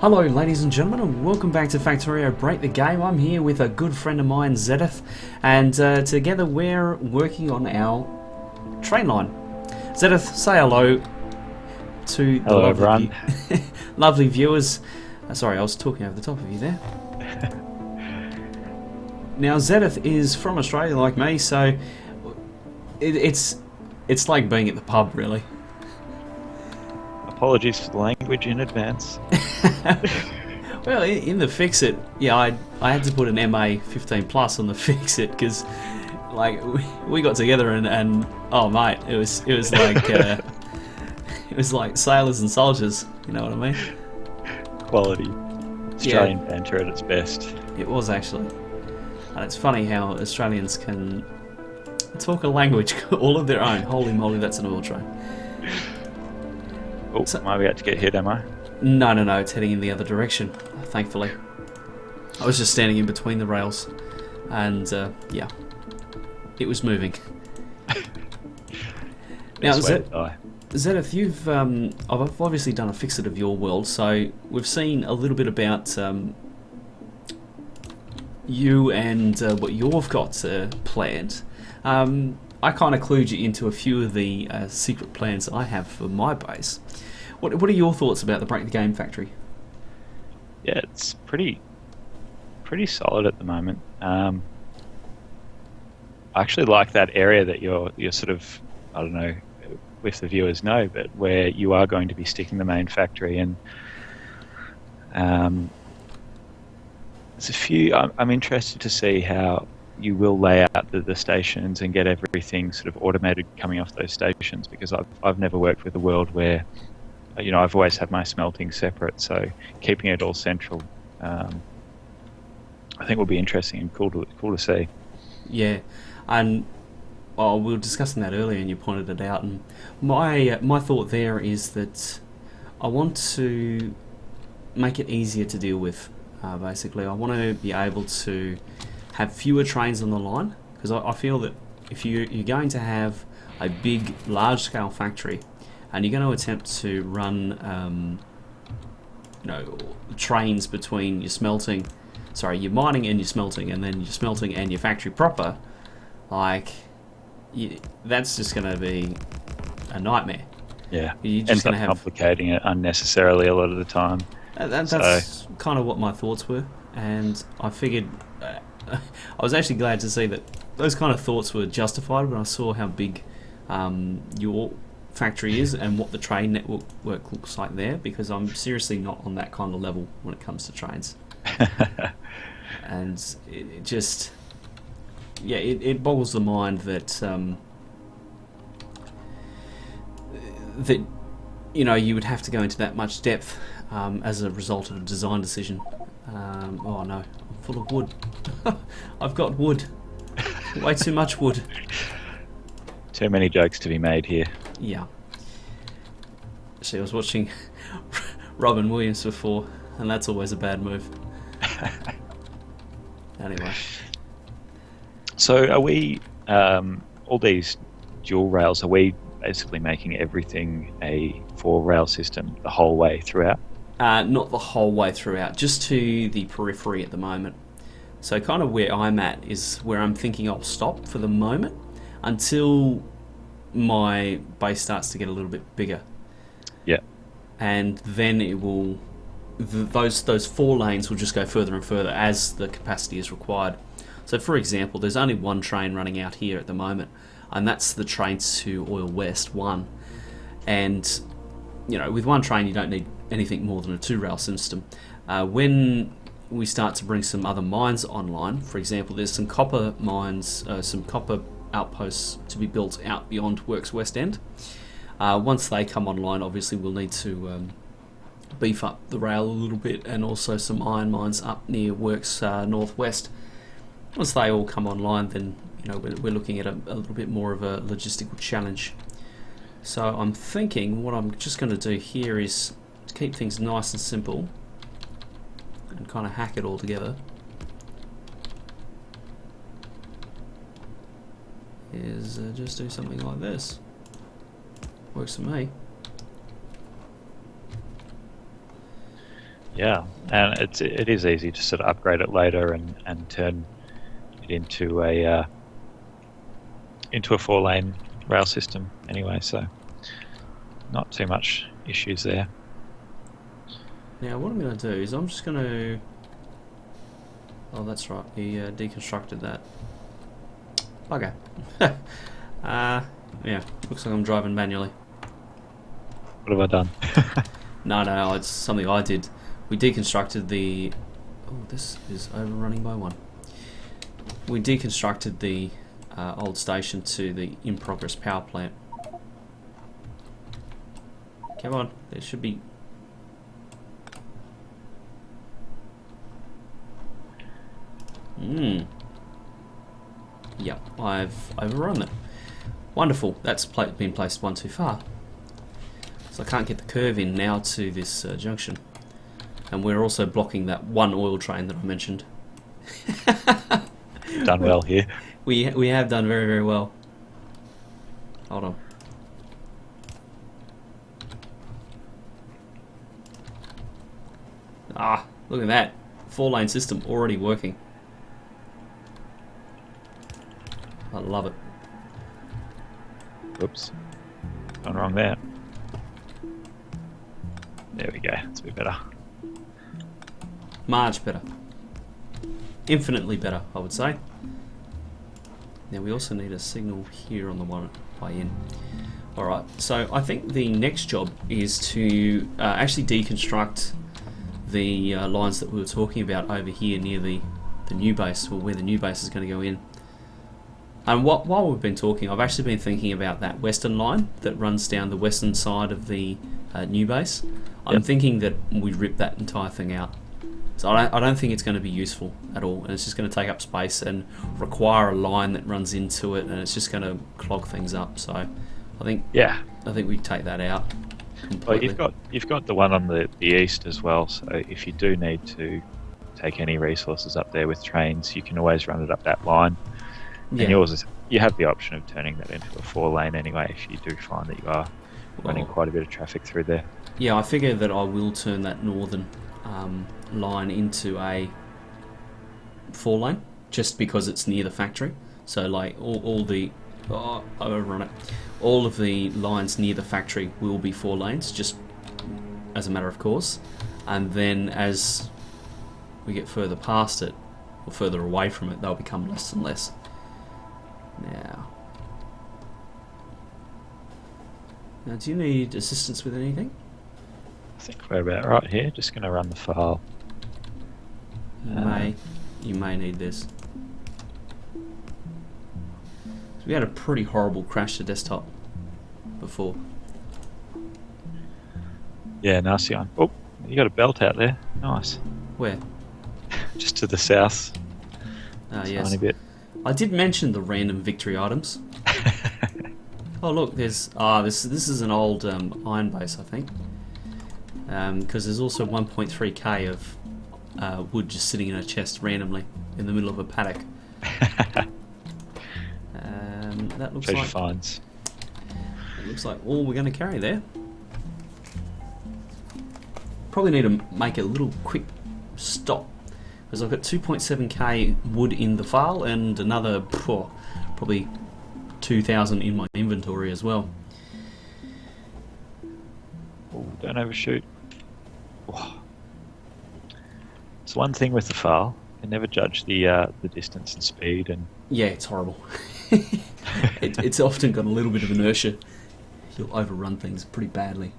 Hello ladies and gentlemen, and welcome back to Factorio Break the Game. I'm here with a good friend of mine, Xeteth, and together we're working on our train line. Xeteth, say hello to the Hello, everyone. lovely viewers. Sorry, I was talking over the top of you there. Now, Xeteth is from Australia like me, so it's like being at the pub, really. Apologies for the language in advance. Well, in the Fix-It, yeah, I had to put an MA 15 plus on the Fix-It because, like, we got together and oh mate, it was like it was like sailors and soldiers. You know what I mean? Quality Australian banter at its best. It was actually, and it's funny how Australians can talk a language all of their own. Holy moly, that's an oil train. Oh, am I about to get hit, am I? No, it's heading in the other direction, thankfully. I was just standing in between the rails, and yeah, it was moving. Now, Xeteth, you've I've obviously done a Fix-It of your world, so we've seen a little bit about you and what you've got planned. I kind of clued you into a few of the secret plans I have for my base. What are your thoughts about the Break the Game factory? Yeah, it's pretty solid at the moment. I actually like that area that you're sort of, I don't know if the viewers know, but where you are going to be sticking the main factory, and there's a few. I'm interested to see how you will lay out the stations and get everything sort of automated coming off those stations, because I've never worked with a world where, you know, I've always had my smelting separate, so keeping it all central, I think will be interesting and cool to see. Yeah, and well, we were discussing that earlier, and you pointed it out. And my thought there is that I want to make it easier to deal with. Basically, I want to be able to have fewer trains on the line, because I feel that if you're going to have a big, large-scale factory, and you're going to attempt to run, trains between your mining and your smelting, and then your smelting and your factory proper, that's just going to be a nightmare. Yeah, you're just going to have complicating it unnecessarily a lot of the time. That's kind of what my thoughts were, and I figured I was actually glad to see that those kind of thoughts were justified when I saw how big your factory is and what the train network looks like there, because I'm seriously not on that kind of level when it comes to trains. And it just, it boggles the mind that you would have to go into that much depth as a result of a design decision. Oh no, I'm full of wood. I've got wood. Way too much wood. Too many jokes to be made here. Yeah. Actually, I was watching Robin Williams before, and that's always a bad move. Anyway. So are we, all these dual rails, are we basically making everything a 4-rail system the whole way throughout? Not the whole way throughout, just to the periphery at the moment. So kind of where I'm at is where I'm thinking I'll stop for the moment until my base starts to get a little bit bigger. Yeah. And then it will, those 4 lanes will just go further and further as the capacity is required. So for example, there's only one train running out here at the moment, and that's the train to Oil West 1. And, with one train you don't need anything more than a 2-rail system. When we start to bring some other mines online, for example, there's some copper mines, some copper outposts to be built out beyond Works West End. Once they come online, obviously we'll need to beef up the rail a little bit, and also some iron mines up near Works Northwest. Once they all come online, then we're looking at a little bit more of a logistical challenge. So I'm thinking what I'm just going to do here is to keep things nice and simple and kind of hack it all together. Is just do something like this. Works for me. Yeah, and it is easy to sort of upgrade it later and turn it into a 4-lane rail system anyway. So not too much issues there. Now what I'm going to do is I'm just going to... Oh, that's right. He deconstructed that. Okay. Yeah, looks like I'm driving manually. What have I done? No, it's something I did. We deconstructed the... Oh, this is overrunning by 1. We deconstructed the old station to the in-progress power plant. Come on, there should be... Yep, I've overrun it. Wonderful, that's been placed one too far. So I can't get the curve in now to this junction. And we're also blocking that one oil train that I mentioned. Done well here. We have done very, very well. Hold on. Ah, look at that. 4-lane system already working. I love it. Oops. Gone wrong there. There we go. It's a bit better. Much better. Infinitely better, I would say. Now we also need a signal here on the one way in. Alright, so I think the next job is to actually deconstruct the lines that we were talking about over here near the new base, or where the new base is going to go in. And while we've been talking, I've actually been thinking about that western line that runs down the western side of the new base. I'm thinking that we rip that entire thing out. So I don't think it's going to be useful at all, and it's just going to take up space and require a line that runs into it, and it's just going to clog things up. So I think we take that out completely. Well, you've got the one on the east as well. So if you do need to take any resources up there with trains, you can always run it up that line. Yeah. And yours is, you have the option of turning that into a 4-lane anyway if you do find that you are running quite a bit of traffic through there. Yeah, I figure that I will turn that northern line into a 4-lane just because it's near the factory. So like all the I overrun it. All of the lines near the factory will be 4 lanes, just as a matter of course. And then as we get further past it or further away from it, they'll become less and less. Now, do you need assistance with anything? I think we're about right here. Just going to run the file. You may need this. So we had a pretty horrible crash to desktop before. Yeah, nice one. Oh, you got a belt out there. Nice. Where? Just to the south. Yes. Tiny bit. I did mention the random victory items. Oh look, there's this is an old iron base, I think. Because there's also 1.3k of wood just sitting in a chest randomly in the middle of a paddock. That looks Treasure like finds. it looks like all we're going to carry there. Probably need to make a little quick stop because I've got 2.7k wood in the file and another probably 2,000 in my inventory as well. Oh, don't overshoot. Oh. It's one thing with the file. You can never judge the distance and speed. And yeah, it's horrible. It's often got a little bit of inertia. You'll overrun things pretty badly.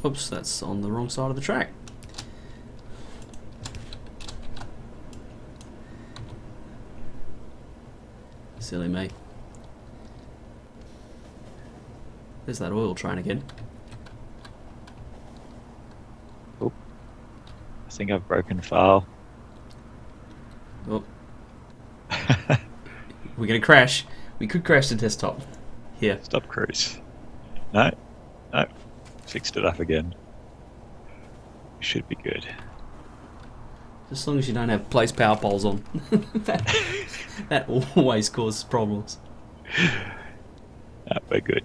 Oops, that's on the wrong side of the track. Silly me. There's that oil train again. oh, I think I've broken file. Oh. We're going to crash. We could crash the desktop. Here. Stop cruise. No. Fixed it up again. Should be good. As long as you don't have place power poles on. that always causes problems. We're good.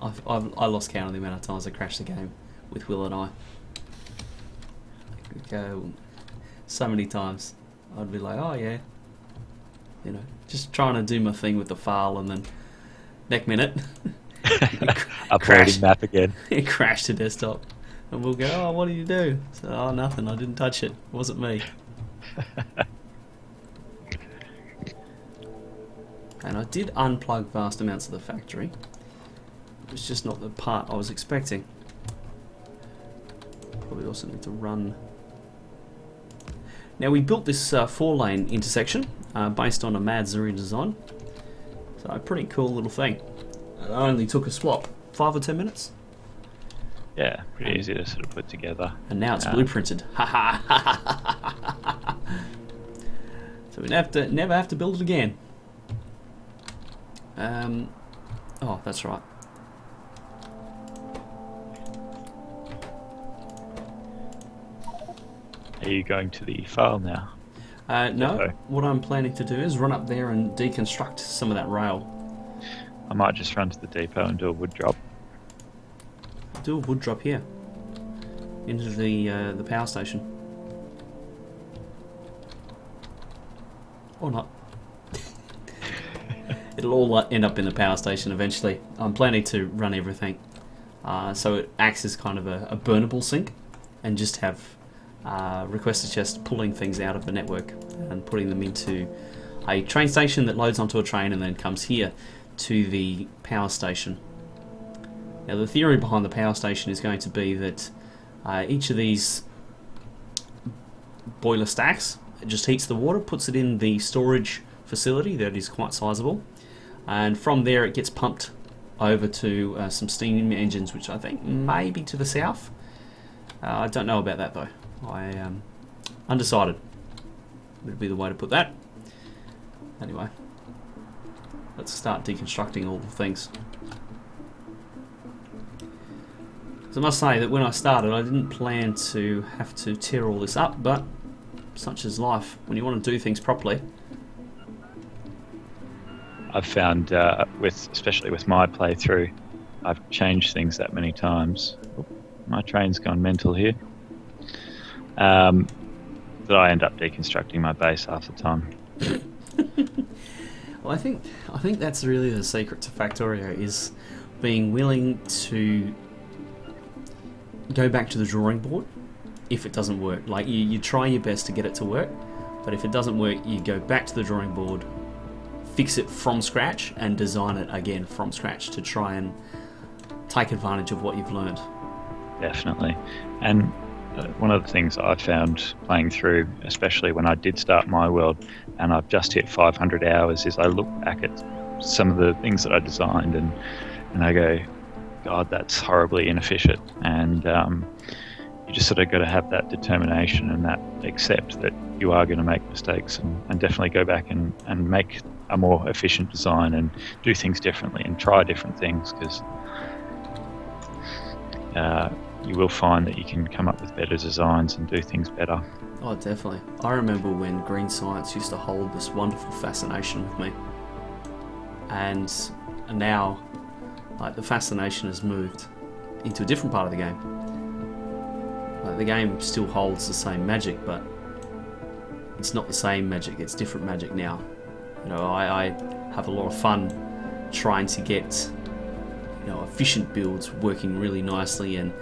I lost count of the amount of times I crashed the game with Will and I. So many times I'd be like, oh yeah, just trying to do my thing with the file, and then next minute Uploading map again. It crashed the desktop, and we'll go, oh, what did you do? So, oh, nothing, I didn't touch it. It wasn't me. And I did unplug vast amounts of the factory. It was just not the part I was expecting. Probably also need to run. Now, we built this 4-lane intersection based on a Mad Zuri design. So a pretty cool little thing. It only took us, what, 5 or 10 minutes? Yeah, pretty easy to sort of put together. And now it's blueprinted. So we never have to build it again. Oh, that's right. Are you going to the file now? No, Okay. what I'm planning to do is run up there and deconstruct some of that rail. I might just run to the depot and do a wood drop. Do a wood drop here into the power station, or not. It'll all end up in the power station eventually. I'm planning to run everything so it acts as kind of a burnable sink, and just have requester chests pulling things out of the network and putting them into a train station that loads onto a train and then comes here to the power station. Now, the theory behind the power station is going to be that each of these boiler stacks, it just heats the water, puts it in the storage facility that is quite sizable, and from there it gets pumped over to some steam engines, which I think may be to the south. I don't know about that though. I undecided would be the way to put that. Anyway, let's start deconstructing all the things. So I must say that when I started, I didn't plan to have to tear all this up, but such is life. When you want to do things properly. I've found, especially with my playthrough, I've changed things that many times. My train's gone mental here. That I end up deconstructing my base half the time. Well, I think that's really the secret to Factorio, is being willing to go back to the drawing board if it doesn't work. Like, you try your best to get it to work, but if it doesn't work, you go back to the drawing board, fix it from scratch, and design it again from scratch to try and take advantage of what you've learned. Definitely. And one of the things I've found playing through, especially when I did start my world and I've just hit 500 hours, is I look back at some of the things that I designed and I go, God, that's horribly inefficient. And you just sort of got to have that determination and that accept that you are going to make mistakes, and definitely go back and make a more efficient design and do things differently and try different things, because you will find that you can come up with better designs and do things better. Oh, definitely. I remember when green science used to hold this wonderful fascination with me, and now, like, the fascination has moved into a different part of the game. Like, the game still holds the same magic, but it's not the same magic, it's different magic now. I have a lot of fun trying to get efficient builds working really nicely, and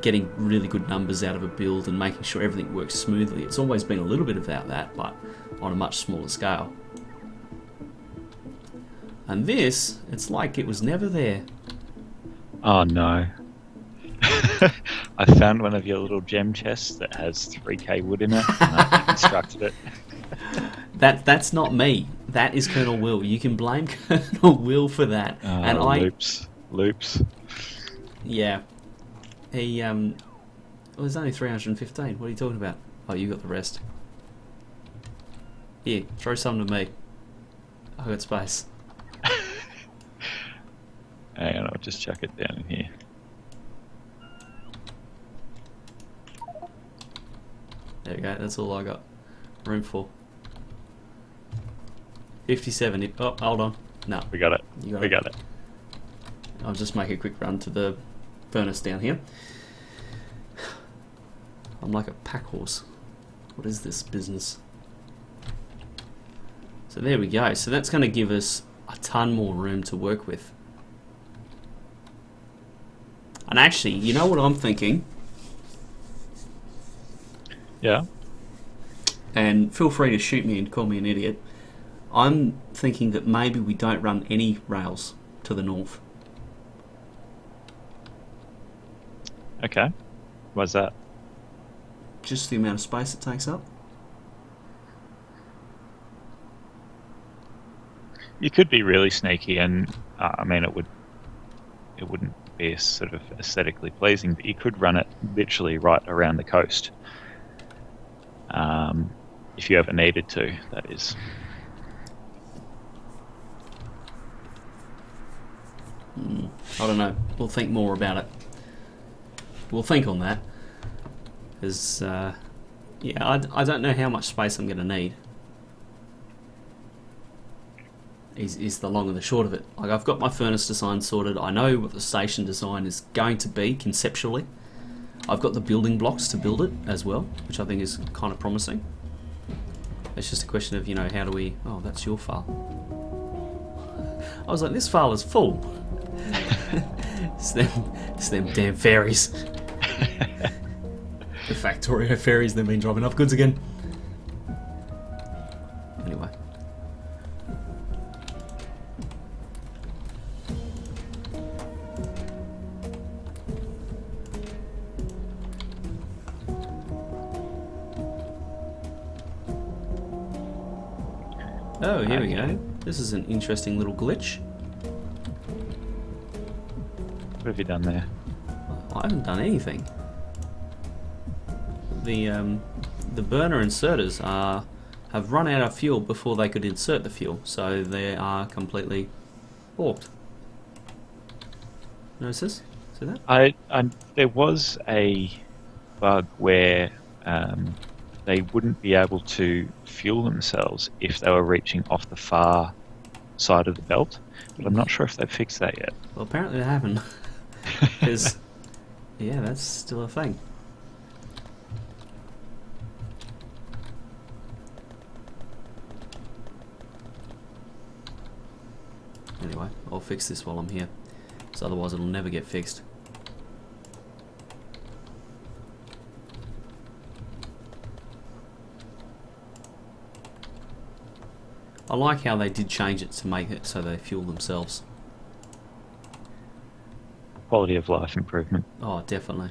getting really good numbers out of a build and making sure everything works smoothly. It's always been a little bit about that, but on a much smaller scale. And this, it's like it was never there. Oh no. I found one of your little gem chests that has 3k wood in it, and I constructed it. That's not me. That is Colonel Will. You can blame Colonel Will for that. And Loops. Yeah. He there's only 315. What are you talking about? Oh, you got the rest. Here, throw some to me. I've got space. Hang on, I'll just chuck it down in here. There we go, that's all I got. room for? 57. Oh, hold on. No. We got it. We got it. I'll just make a quick run to the furnace down here. I'm like a pack horse. What is this business? So there we go. So that's going to give us a ton more room to work with. And actually, you know what I'm thinking? Yeah. And feel free to shoot me and call me an idiot. I'm thinking that maybe we don't run any rails to the north. Okay. Why's that? Just the amount of space it takes up. You could be really sneaky, and I mean, it wouldn't be sort of aesthetically pleasing, but you could run it literally right around the coast, if you ever needed to. That is. I don't know. We'll think more about it. We'll think on that. Because, yeah, I don't know how much space I'm going to need. Is the long and the short of it. Like, I've got my furnace design sorted. I know what the station design is going to be conceptually. I've got the building blocks to build it as well, which I think is kind of promising. It's just a question of, how do we... Oh, that's your file. I was like, this file is full. It's them damn fairies. The Factorio fairies, they've been dropping off goods again. Anyway. Oh, here we go. This is an interesting little glitch. What have you done there? I haven't done anything. The burner inserters have run out of fuel before they could insert the fuel, so they are completely balked. Notice this? See that? There was a bug where they wouldn't be able to fuel themselves if they were reaching off the far side of the belt, but I'm not sure if they've fixed that yet. Well, apparently they haven't. Because, yeah, that's still a thing. Anyway, I'll fix this while I'm here, because otherwise it'll never get fixed. I like how they did change it to make it so they fuel themselves. Quality of life improvement. Oh, definitely.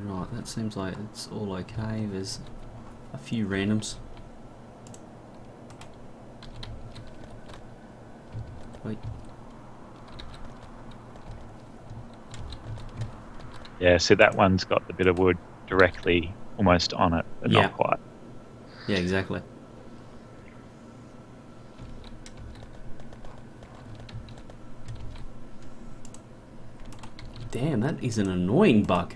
Right, that seems like it's all okay. There's a few randoms. Wait. Yeah, so that one's got the bit of wood directly almost on it, but not quite. Yeah, exactly. Damn, that is an annoying bug.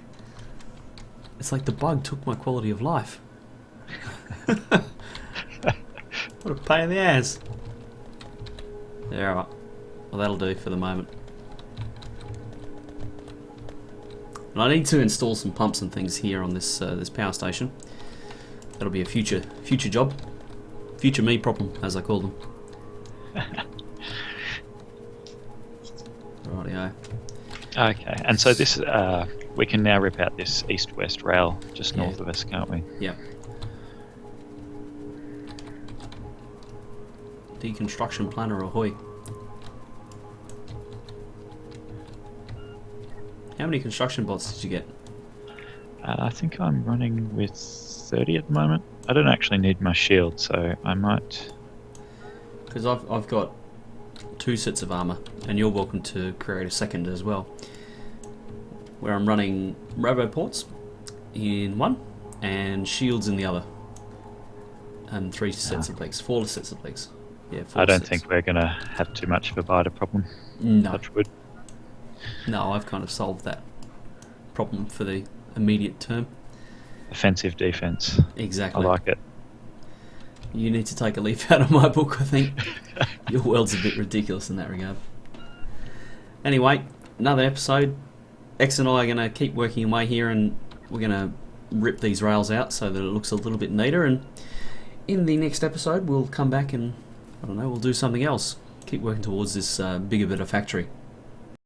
It's like the bug took my quality of life. What a pain in the ass. There, alright. Well, that'll do for the moment. And I need to install some pumps and things here on this this power station. That'll be a future job. Future me problem, as I call them. Rightio. Okay, and so this, we can now rip out this east-west rail just north of us, can't we? Yep. Deconstruction planner ahoy. How many construction bots did you get? I think I'm running with 30 at the moment. I don't actually need my shield, so I might... Because I've got 2 sets of armor, and you're welcome to create a second as well. Where I'm running roboports in one, and shields in the other. And 3 sets of legs, 4 sets of legs. Yeah, 4 I don't sets. think we're going to have too much of a biter problem. No. Touch wood. No, I've kind of solved that problem for the immediate term. Offensive defense. Exactly. I like it. You need to take a leaf out of my book, I think. Your world's a bit ridiculous in that regard. Anyway, another episode. X and I are going to keep working away here, and we're going to rip these rails out so that it looks a little bit neater. And in the next episode, we'll come back and, I don't know, we'll do something else. Keep working towards this bigger bit of factory.